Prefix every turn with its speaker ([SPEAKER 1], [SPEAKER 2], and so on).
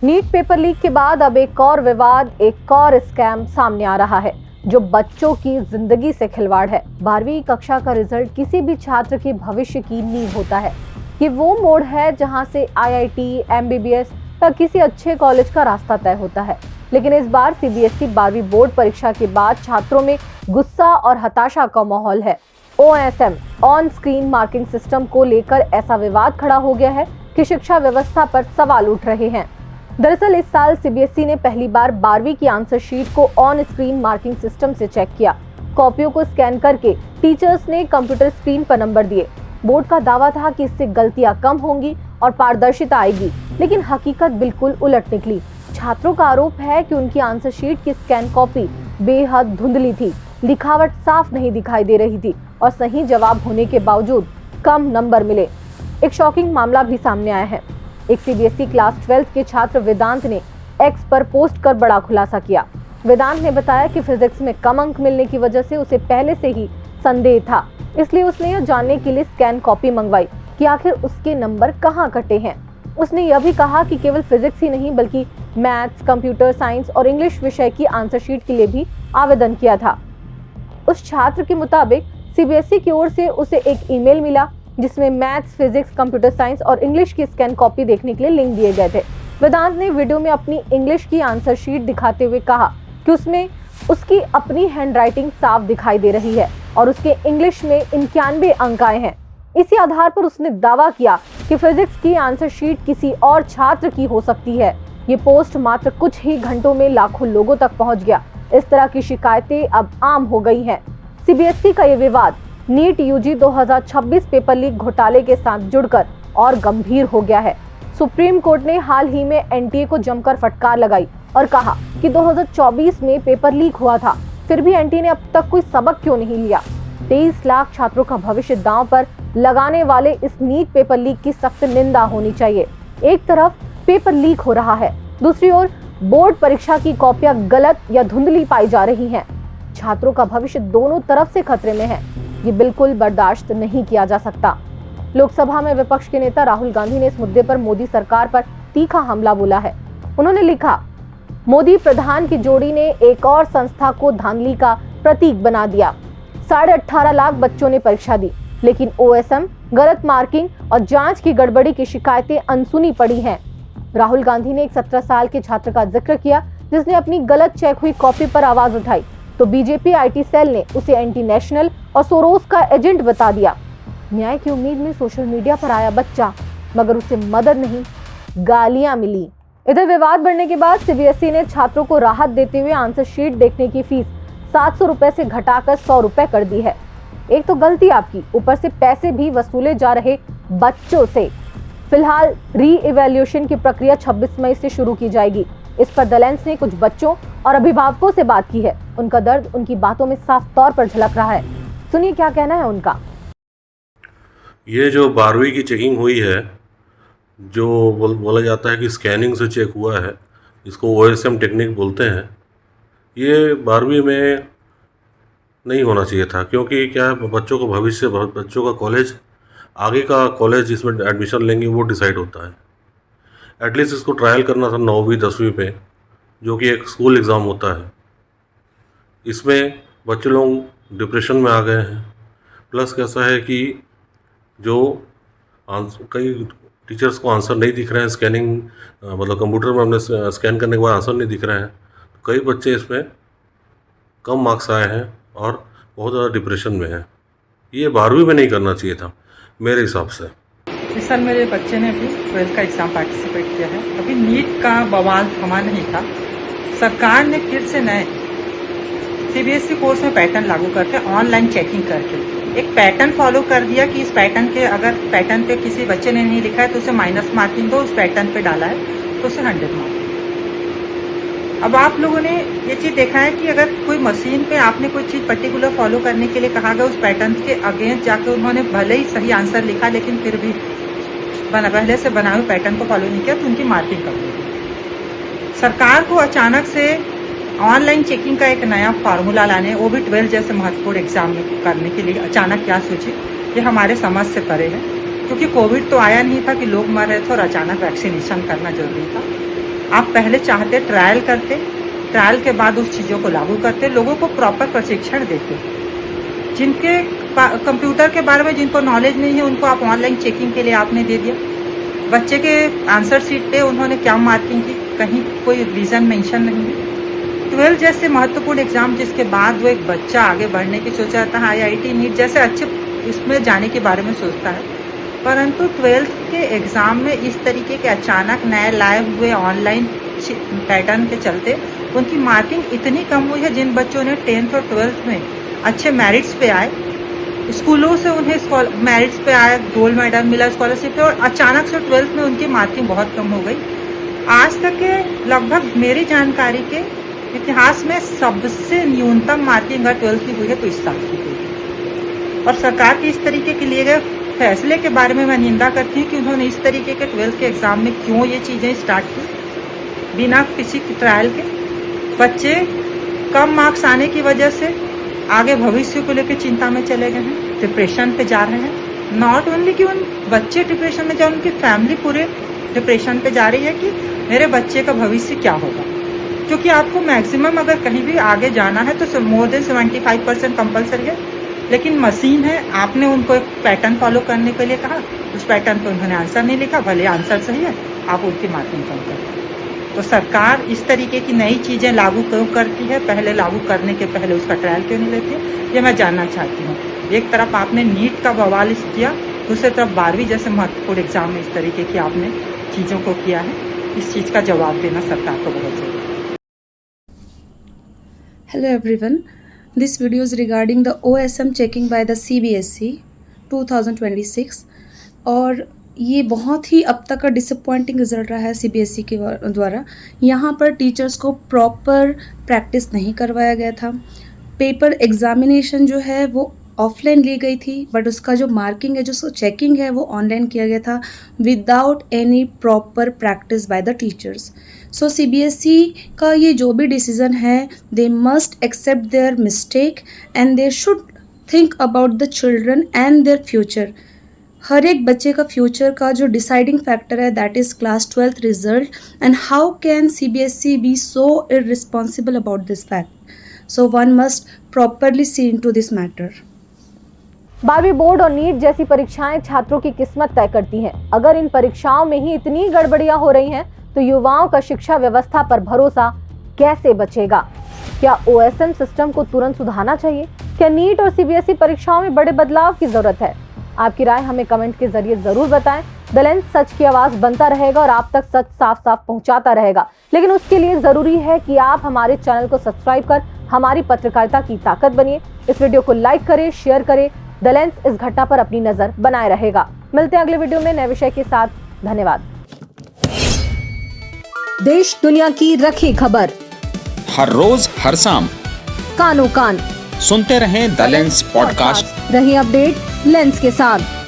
[SPEAKER 1] NEET paper leak के बाद अब एक और विवाद, एक और स्कैम सामने आ रहा है जो बच्चों की जिंदगी से खिलवाड़ है। 12वीं कक्षा का रिजल्ट किसी भी छात्र के भविष्य की नींव होता है। ये वो मोड़ है जहां से IIT, MBBS तक किसी अच्छे कॉलेज का रास्ता तय होता है। लेकिन इस बार CBSE 12वीं बोर्ड परीक्षा के बाद छात्रों में गुस्सा और हताशा का माहौल है। OSM on screen marking system को लेकर ऐसा विवाद खड़ा हो गया है कि शिक्षा व्यवस्था पर सवाल उठ रहे हैं। दरअसल इस साल CBSE ने पहली बार 12वीं की आंसर शीट को ऑन स्क्रीन मार्किंग सिस्टम से चेक किया। कॉपियों को स्कैन करके टीचर्स ने कंप्यूटर स्क्रीन पर नंबर दिए। बोर्ड का दावा था कि इससे गलतियां कम होंगी और पारदर्शिता आएगी, लेकिन हकीकत बिल्कुल उलट निकली। छात्रों का आरोप है कि उनकी आंसर शीट की स्कैन कॉपी बेहद धुंधली थी, लिखावट साफ नहीं दिखाई दे रही थी और सही जवाब होने के बावजूद कम नंबर मिले। एक शॉकिंग मामला भी सामने आया है। एक CBSE क्लास 12 के छात्र वेदांत ने X पर पोस्ट कर बड़ा खुलासा किया। वेदांत ने बताया कि फिजिक्स में कम अंक मिलने की वजह से उसे पहले से ही संदेह था, इसलिए उसने यह जानने के लिए स्कैन कॉपी मंगवाई कि आखिर उसके नंबर कहां कटे हैं। उसने यह भी कहा कि केवल फिजिक्स ही नहीं बल्कि मैथ्स, कंप्यूटर साइंस और इंग्लिश विषय की आंसर शीट के लिए भी आवेदन किया था। उस छात्र के मुताबिक CBSE की ओर से उसे एक ईमेल मिला जिसमें मैथ्स, फिजिक्स, कंप्यूटर साइंस और इंग्लिश की स्कैन कॉपी देखने के लिए लिंक दिए गए थे। वेदांत ने वीडियो में अपनी इंग्लिश की आंसर शीट दिखाते हुए कहा कि उसमें उसकी अपनी हैंडराइटिंग साफ दिखाई दे रही है और उसके इंग्लिश में 91 अंक आए हैं। इसी आधार पर उसने दावा किया कि फिजिक्स की आंसर शीट किसी और छात्र की हो सकती है। ये पोस्ट मात्र कुछ ही घंटों में लाखों लोगों तक पहुंच गया। इस तरह की शिकायतें अब आम हो गई हैं। CBSE का ये विवाद नीट UG 2026 पेपर लीक घोटाले के साथ जुड़कर और गंभीर हो गया है। सुप्रीम कोर्ट ने हाल ही में NTA को जमकर फटकार लगाई और कहा कि 2024 में पेपर लीक हुआ था, फिर भी NTA ने अब तक कोई सबक क्यों नहीं लिया। 23 लाख छात्रों का भविष्य दांव पर लगाने वाले इस नीट पेपर लीक की सख्त निंदा होनी चाहिए। एक तरफ पेपर लीक हो रहा है, दूसरी ओर बोर्ड परीक्षा की कॉपियां गलत या धुंधली पाई जा रही हैं। छात्रों का भविष्य दोनों तरफ से खतरे में है। ये बिल्कुल बर्दाश्त नहीं किया जा सकता। लोकसभा में विपक्ष के नेता राहुल गांधी ने इस मुद्दे पर मोदी सरकार पर तीखा हमला बोला है। उन्होंने लिखा, मोदी प्रधान की जोड़ी ने एक और संस्था को धांधली का प्रतीक बना दिया। 18.5 लाख बच्चों ने परीक्षा दी, लेकिन OSM, गलत मार्किंग और जांच की गड़बड़ी की शिकायतें अनसुनी पड़ी हैं। राहुल गांधी ने एक 17 साल के छात्र का जिक्र किया जिसने अपनी गलत चेक हुई कॉपी पर आवाज उठाई, तो BJP IT सेल ने उसे एंटी नेशनल और सोरोस का एजेंट बता दिया। न्याय की उम्मीद में सोशल मीडिया पर आया बच्चा, मगर उसे मदद नहीं, गालियां मिली। इधर विवाद बढ़ने के बाद CBSE ने छात्रों को राहत देते हुए आंसर शीट देखने की फीस 700 रुपए से घटाकर 100 रुपए कर दी है। एक तो गलती आपकी, ऊपर से पैसे भी वसूले जा रहे बच्चों से। फिलहाल री-इवैल्यूएशन की प्रक्रिया 26 मई से शुरू की जाएगी। इस पर द लेंस ने कुछ बच्चों और अभिभावकों से बात की है। उनका दर्द उनकी बातों में साफ तौर पर झलक रहा है। सुनिए क्या कहना है उनका।
[SPEAKER 2] ये जो 12वीं की चेकिंग हुई है, जो बोला जाता है कि स्कैनिंग से चेक हुआ है, इसको OSM टेक्निक बोलते हैं, ये 12वीं में नहीं होना चाहिए था। क्योंकि क्या है, बच्चों का भविष्य, बच्चों का कॉलेज, आगे का कॉलेज जिसमें एडमिशन लेंगे वो डिसाइड होता है। एटलीस्ट इसको ट्रायल करना था 9वीं 10वीं पे, जो कि एक स्कूल एग्ज़ाम होता है। इसमें बच्चे लोग डिप्रेशन में आ गए हैं। प्लस कैसा है कि जो कई टीचर्स को आंसर नहीं दिख रहे हैं, स्कैनिंग मतलब कंप्यूटर में हमने स्कैन करने के बाद आंसर नहीं दिख रहे हैं, तो कई बच्चे इसमें कम मार्क्स आए हैं और बहुत ज़्यादा डिप्रेशन में हैं। ये 12वीं में नहीं करना चाहिए था मेरे हिसाब से।
[SPEAKER 3] इस साल मेरे बच्चे ने भी 12th का एग्ज़ाम पार्टिसिपेट किया है। अभी नीट का बवाल थमा नहीं था। सरकार ने फिर से नए CBSE कोर्स में पैटर्न लागू करके ऑनलाइन चेकिंग करके एक पैटर्न फॉलो कर दिया कि इस पैटर्न के, अगर पैटर्न पे किसी बच्चे ने नहीं लिखा है तो उसे माइनस मार्किंग दो, उस पैटर्न पे डाला है तो उसे 100 मार्किंग। अब आप लोगों ने ये चीज़ देखा है कि अगर कोई मशीन पे आपने कोई चीज़ पर्टिकुलर फॉलो करने के लिए कहा गया, उस पैटर्न के अगेंस्ट जाकर उन्होंने भले ही सही आंसर लिखा लेकिन फिर भी पहले से बनाए हुए पैटर्न को फॉलो नहीं किया तो उनकी मार्किंग कम हुई। सरकार को अचानक से ऑनलाइन चेकिंग का एक नया फार्मूला लाने, वो भी 12 जैसे महत्वपूर्ण एग्जाम में करने के लिए अचानक क्या सोची, ये हमारे समझ से परे है। क्योंकि कोविड तो आया नहीं था कि लोग मर रहे थे और अचानक वैक्सीनेशन करना जरूरी था। आप पहले चाहते ट्रायल करते, ट्रायल के बाद उस चीज़ों को लागू करते, लोगों को प्रॉपर प्रशिक्षण देते। जिनके कंप्यूटर के बारे में जिनको नॉलेज नहीं है उनको आप ऑनलाइन चेकिंग के लिए आपने दे दिया। बच्चे के आंसर शीट पे उन्होंने क्या मार्किंग की, कहीं कोई रीज़न मेंशन नहीं है। 12 जैसे महत्वपूर्ण एग्जाम जिसके बाद वो एक बच्चा आगे बढ़ने की सोचा था, IIT नीट जैसे अच्छे उसमें जाने के बारे में सोचता है, परंतु 12th के एग्ज़ाम में इस तरीके के अचानक नए लाए हुए ऑनलाइन पैटर्न के चलते उनकी मार्किंग इतनी कम हुई है। जिन बच्चों ने 10th और 12th में अच्छे मेरिट्स पे आए, स्कूलों से उन्हें मेरिट्स पे आए, गोल्ड मेडल मिला स्कॉलरशिप पे, और अचानक से 12th में उनकी मार्किंग बहुत कम हो गई। आज तक के लगभग मेरी जानकारी के इतिहास में सबसे न्यूनतम मार्किंग अगर 12th की हुई है तो इस साल की हुई। और सरकार के इस तरीके के लिए गए फैसले के बारे में मैं निंदा करती हूँ कि उन्होंने इस तरीके के 12th के एग्ज़ाम में क्यों ये चीज़ें स्टार्ट की बिना किसी ट्रायल के। बच्चे कम मार्क्स आने की वजह से आगे भविष्य को लेकर चिंता में चले गए हैं, डिप्रेशन पे जा रहे हैं। नॉट ओनली कि उन बच्चे डिप्रेशन में जा, उनकी फैमिली पूरे डिप्रेशन पे जा रही है कि मेरे बच्चे का भविष्य क्या होगा। क्योंकि आपको मैक्सिमम अगर कहीं भी आगे जाना है तो मोर देन 75% कंपलसरी है, लेकिन मशीन है, आपने उनको एक पैटर्न फॉलो करने के लिए कहा, उस पैटर्न पे उन्होंने आंसर नहीं लिखा, भले आंसर सही है, आप उनकी मार्किंग कम करते हैं। तो सरकार इस तरीके की नई चीज़ें लागू क्यों करती है, पहले लागू करने के पहले उसका ट्रायल क्यों नहीं लेती है, ये मैं जानना चाहती हूँ। एक तरफ आपने नीट का बवाल किया, दूसरी तरफ 12वीं जैसे महत्वपूर्ण एग्जाम में इस तरीके की आपने चीज़ों को किया है। इस चीज़ का जवाब देना सरकार को बहुत जरूरी है।
[SPEAKER 4] Hello everyone, this video is regarding the OSM checking by the CBSE 2026 और ये बहुत ही अब तक का डिसअपॉइंटिंग रिजल्ट रहा है CBSE के द्वारा। यहाँ पर टीचर्स को प्रॉपर प्रैक्टिस नहीं करवाया गया था। पेपर एग्जामिनेशन जो है वो ऑफलाइन ली गई थी, बट उसका जो मार्किंग है, जो चेकिंग है, वो ऑनलाइन किया गया था without any proper practice by the teachers. So CBSE का ये जो भी डिसीज़न है, they must accept their mistake and they should think about the children and their future. हर एक बच्चे का फ्यूचर का जो डिसाइडिंग फैक्टर है, that is class 12th result, and how can CBSE be so irresponsible about this fact. So one must properly see into this matter.
[SPEAKER 1] 12वीं board और NEET जैसी परीक्षाएं छात्रों की किस्मत तय करती हैं। अगर इन परीक्षाओं में ही इतनी गड़बड़ियां हो रही हैं, तो युवाओं का शिक्षा व्यवस्था पर भरोसा कैसे बचेगा? क्या OSM सिस्टम को तुरंत सुधारना चाहिए? क्या नीट और CBSE परीक्षाओं में बड़े बदलाव की जरूरत है? आपकी राय हमें कमेंट के जरिए जरूर बताएं। द लेंस सच की आवाज बनता रहेगा और आप तक सच साफ साफ पहुंचाता रहेगा, लेकिन उसके लिए जरूरी है कि आप हमारे चैनल को सब्सक्राइब कर हमारी पत्रकारिता की ताकत बनिए। इस वीडियो को लाइक करें, शेयर करें। द लेंस इस घटना पर अपनी नजर बनाए रहेगा। मिलते हैं अगले वीडियो में नए विषय के साथ। धन्यवाद। देश दुनिया की रखी खबर
[SPEAKER 5] हर रोज हर शाम
[SPEAKER 1] कानो कान
[SPEAKER 5] सुनते रहें द लेंस पॉडकास्ट।
[SPEAKER 1] रही अपडेट लेंस के साथ।